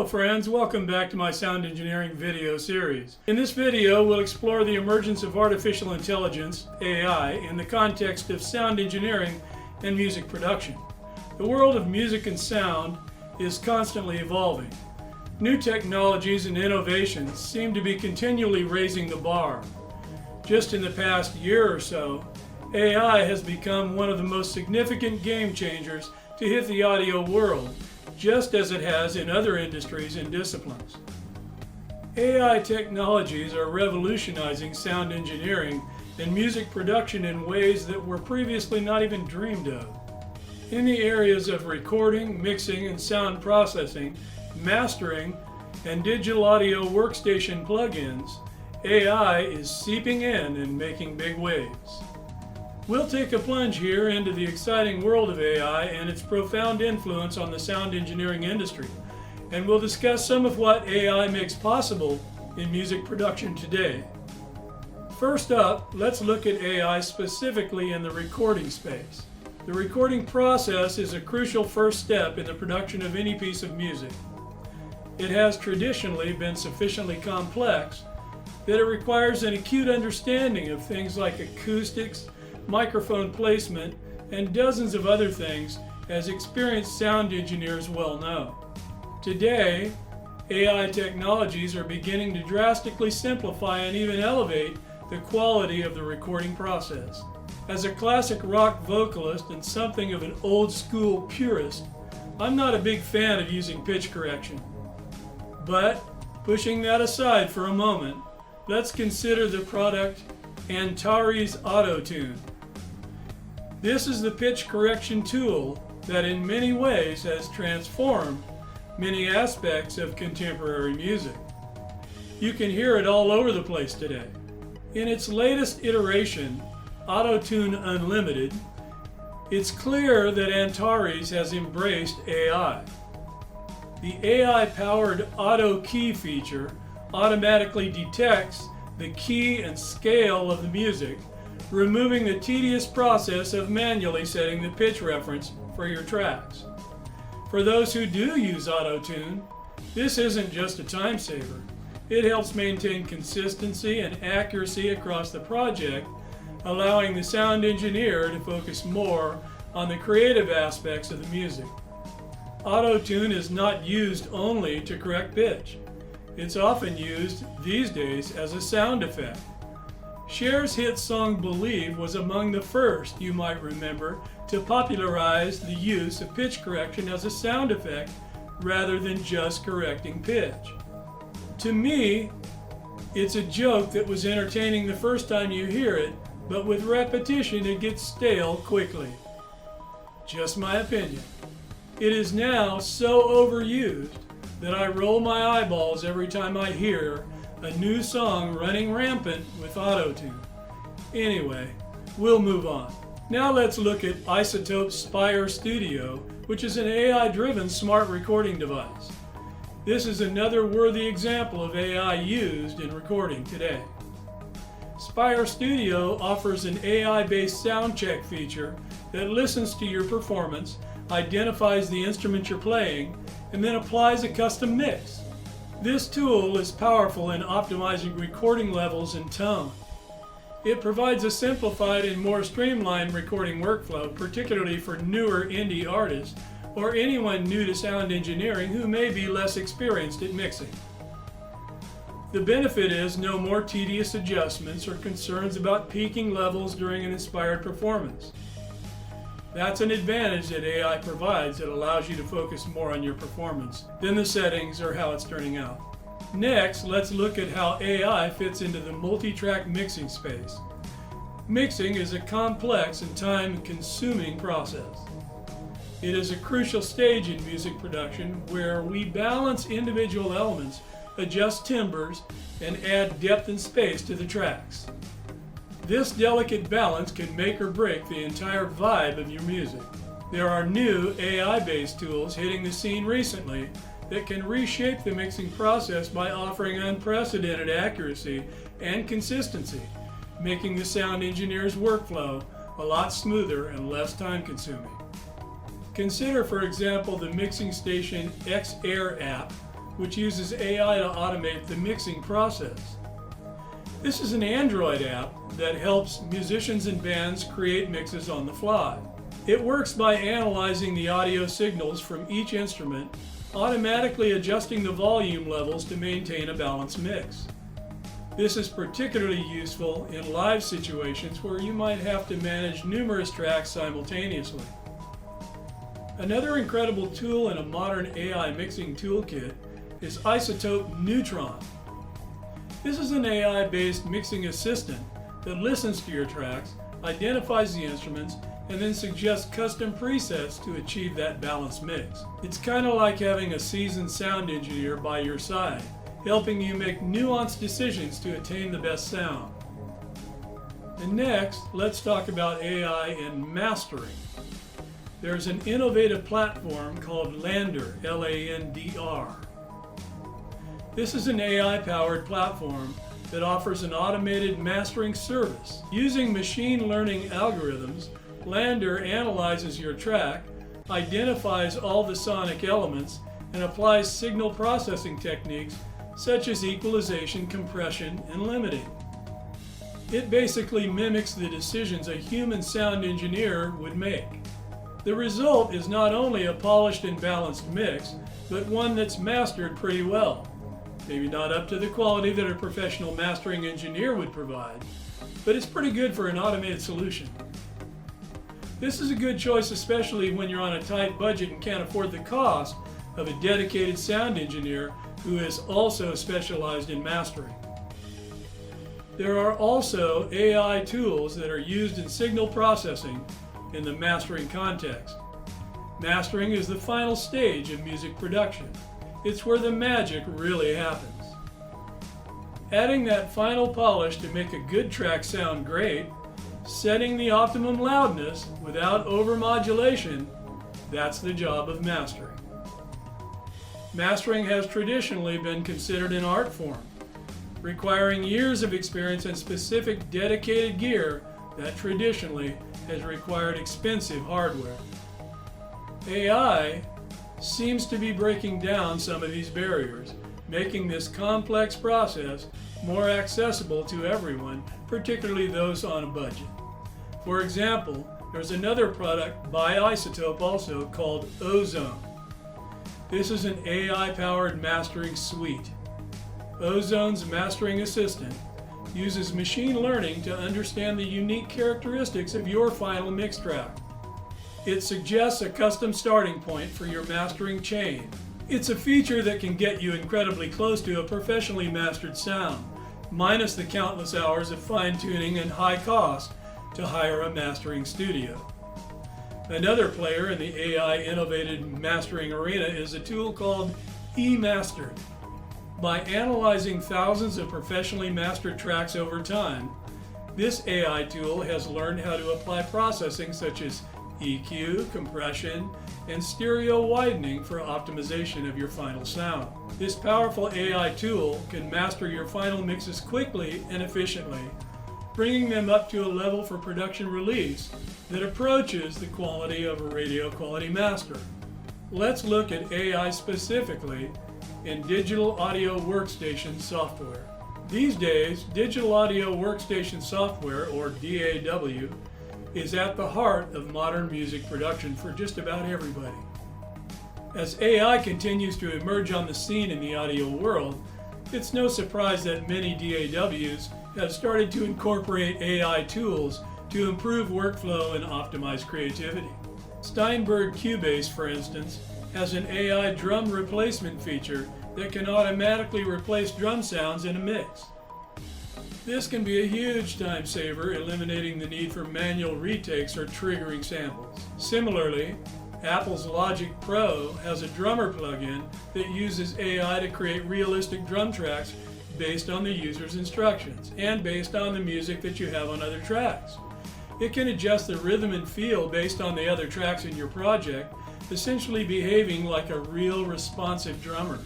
friends, welcome back to my sound engineering video series. In this video, we'll explore the emergence of artificial intelligence, AI, in the context of sound engineering and music production. The world of music and sound is constantly evolving. New technologies and innovations seem to be continually raising the bar. Just in the past year or so, AI has become one of the most significant game changers to hit the audio world, just as it has in other industries and disciplines. AI technologies are revolutionizing sound engineering and music production in ways that were previously not even dreamed of. In the areas of recording, mixing, and sound processing, mastering, and digital audio workstation plugins, AI is seeping in and making big waves. We'll take a plunge here into the exciting world of AI and its profound influence on the sound engineering industry, and we'll discuss some of what AI makes possible in music production today. First up, let's look at AI specifically in the recording space. The recording process is a crucial first step in the production of any piece of music. It has traditionally been sufficiently complex that it requires an acute understanding of things like acoustics, microphone placement, and dozens of other things, as experienced sound engineers well know. Today, AI technologies are beginning to drastically simplify and even elevate the quality of the recording process. As a classic rock vocalist and something of an old school purist, I'm not a big fan of using pitch correction. But, pushing that aside for a moment, let's consider the product Antares Autotune. This is the pitch correction tool that in many ways has transformed many aspects of contemporary music. You can hear it all over the place today. In its latest iteration, Autotune Unlimited, it's clear that Antares has embraced AI. The AI-powered auto key feature automatically detects the key and scale of the music, removing the tedious process of manually setting the pitch reference for your tracks. For those who do use Autotune, this isn't just a time saver. It helps maintain consistency and accuracy across the project, allowing the sound engineer to focus more on the creative aspects of the music. Autotune is not used only to correct pitch. It's often used these days as a sound effect. Cher's hit song Believe was among the first, you might remember, to popularize the use of pitch correction as a sound effect rather than just correcting pitch. To me, it's a joke that was entertaining the first time you hear it, but with repetition it gets stale quickly. Just my opinion. It is now so overused that I roll my eyeballs every time I hear a new song running rampant with Autotune. Anyway, we'll move on. Now let's look at iZotope's Spire Studio, which is an AI-driven smart recording device. This is another worthy example of AI used in recording today. Spire Studio offers an AI-based sound check feature that listens to your performance, identifies the instrument you're playing, and then applies a custom mix. This tool is powerful in optimizing recording levels and tone. It provides a simplified and more streamlined recording workflow, particularly for newer indie artists or anyone new to sound engineering who may be less experienced at mixing. The benefit is no more tedious adjustments or concerns about peaking levels during an inspired performance. That's an advantage that AI provides that allows you to focus more on your performance than the settings or how it's turning out. Next, let's look at how AI fits into the multi-track mixing space. Mixing is a complex and time-consuming process. It is a crucial stage in music production where we balance individual elements, adjust timbres, and add depth and space to the tracks. This delicate balance can make or break the entire vibe of your music. There are new AI-based tools hitting the scene recently that can reshape the mixing process by offering unprecedented accuracy and consistency, making the sound engineer's workflow a lot smoother and less time-consuming. Consider, for example, the Mixing Station XAir app, which uses AI to automate the mixing process. This is an Android app that helps musicians and bands create mixes on the fly. It works by analyzing the audio signals from each instrument, automatically adjusting the volume levels to maintain a balanced mix. This is particularly useful in live situations where you might have to manage numerous tracks simultaneously. Another incredible tool in a modern AI mixing toolkit is iZotope Neutron. This is an AI-based mixing assistant that listens to your tracks, identifies the instruments, and then suggests custom presets to achieve that balanced mix. It's kind of like having a seasoned sound engineer by your side, helping you make nuanced decisions to attain the best sound. And next, let's talk about AI in mastering. There's an innovative platform called LANDR, L-A-N-D-R. This is an AI-powered platform that offers an automated mastering service. Using machine learning algorithms, LANDR analyzes your track, identifies all the sonic elements, and applies signal processing techniques such as equalization, compression, and limiting. It basically mimics the decisions a human sound engineer would make. The result is not only a polished and balanced mix, but one that's mastered pretty well. Maybe not up to the quality that a professional mastering engineer would provide, but it's pretty good for an automated solution. This is a good choice, especially when you're on a tight budget and can't afford the cost of a dedicated sound engineer who is also specialized in mastering. There are also AI tools that are used in signal processing in the mastering context. Mastering is the final stage of music production. It's where the magic really happens. Adding that final polish to make a good track sound great, setting the optimum loudness without overmodulation, that's the job of mastering. Mastering has traditionally been considered an art form, requiring years of experience and specific dedicated gear that traditionally has required expensive hardware. AI seems to be breaking down some of these barriers, making this complex process more accessible to everyone, particularly those on a budget. For example, there's another product by iZotope also called Ozone. This is an AI-powered mastering suite. Ozone's mastering assistant uses machine learning to understand the unique characteristics of your final mix track. It suggests a custom starting point for your mastering chain. It's a feature that can get you incredibly close to a professionally mastered sound, minus the countless hours of fine-tuning and high cost to hire a mastering studio. Another player in the AI-innovated mastering arena is a tool called eMastered. By analyzing thousands of professionally mastered tracks over time, this AI tool has learned how to apply processing such as EQ, compression, and stereo widening for optimization of your final sound. This powerful AI tool can master your final mixes quickly and efficiently, bringing them up to a level for production release that approaches the quality of a radio quality master. Let's look at AI specifically in digital audio workstation software. These days, digital audio workstation software, or DAW, is at the heart of modern music production for just about everybody. As AI continues to emerge on the scene in the audio world, it's no surprise that many DAWs have started to incorporate AI tools to improve workflow and optimize creativity. Steinberg Cubase, for instance, has an AI drum replacement feature that can automatically replace drum sounds in a mix. This can be a huge time saver, eliminating the need for manual retakes or triggering samples. Similarly, Apple's Logic Pro has a drummer plugin that uses AI to create realistic drum tracks based on the user's instructions and based on the music that you have on other tracks. It can adjust the rhythm and feel based on the other tracks in your project, essentially behaving like a real responsive drummer.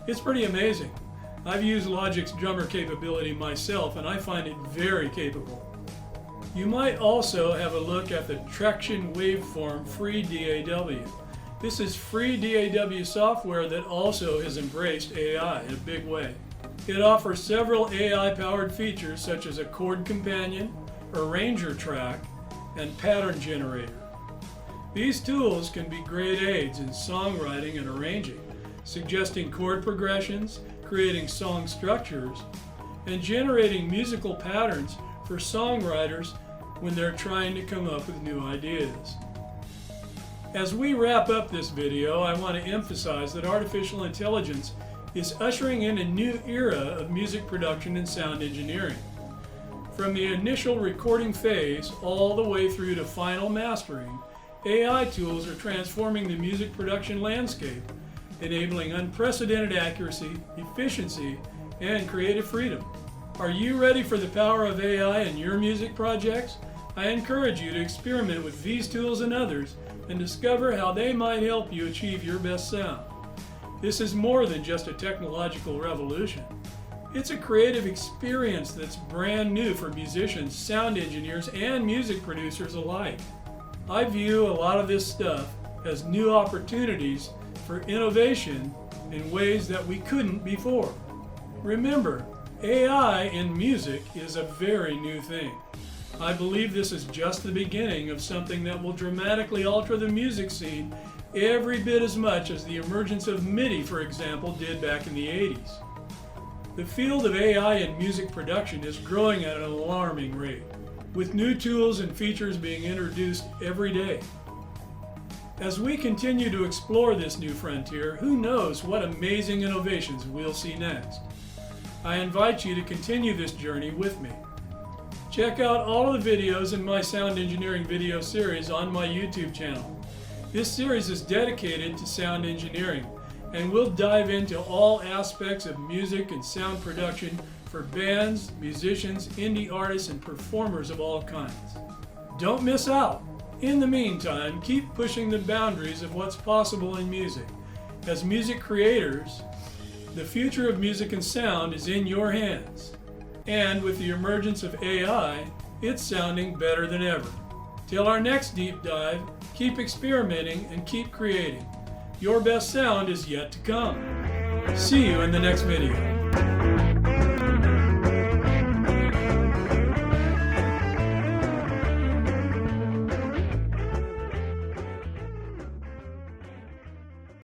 It's pretty amazing. I've used Logic's drummer capability myself, and I find it very capable. You might also have a look at the Tacktion Waveform free DAW. This is free DAW software that also has embraced AI in a big way. It offers several AI-powered features such as a chord companion, arranger track, and pattern generator. These tools can be great aids in songwriting and arranging, suggesting chord progressions, creating song structures, and generating musical patterns for songwriters when they're trying to come up with new ideas. As we wrap up this video, I want to emphasize that artificial intelligence is ushering in a new era of music production and sound engineering. From the initial recording phase all the way through to final mastering, AI tools are transforming the music production landscape, enabling unprecedented accuracy, efficiency, and creative freedom. Are you ready for the power of AI in your music projects? I encourage you to experiment with these tools and others and discover how they might help you achieve your best sound. This is more than just a technological revolution. It's a creative experience that's brand new for musicians, sound engineers, and music producers alike. I view a lot of this stuff as new opportunities for innovation in ways that we couldn't before. Remember, AI in music is a very new thing. I believe this is just the beginning of something that will dramatically alter the music scene every bit as much as the emergence of MIDI, for example, did back in the 80s. The field of AI in music production is growing at an alarming rate, with new tools and features being introduced every day. As we continue to explore this new frontier, who knows what amazing innovations we'll see next. I invite you to continue this journey with me. Check out all of the videos in my sound engineering video series on my YouTube channel. This series is dedicated to sound engineering, and we'll dive into all aspects of music and sound production for bands, musicians, indie artists, and performers of all kinds. Don't miss out! In the meantime, keep pushing the boundaries of what's possible in music. As music creators, the future of music and sound is in your hands. And with the emergence of AI, it's sounding better than ever. Till our next deep dive, keep experimenting and keep creating. Your best sound is yet to come. See you in the next video.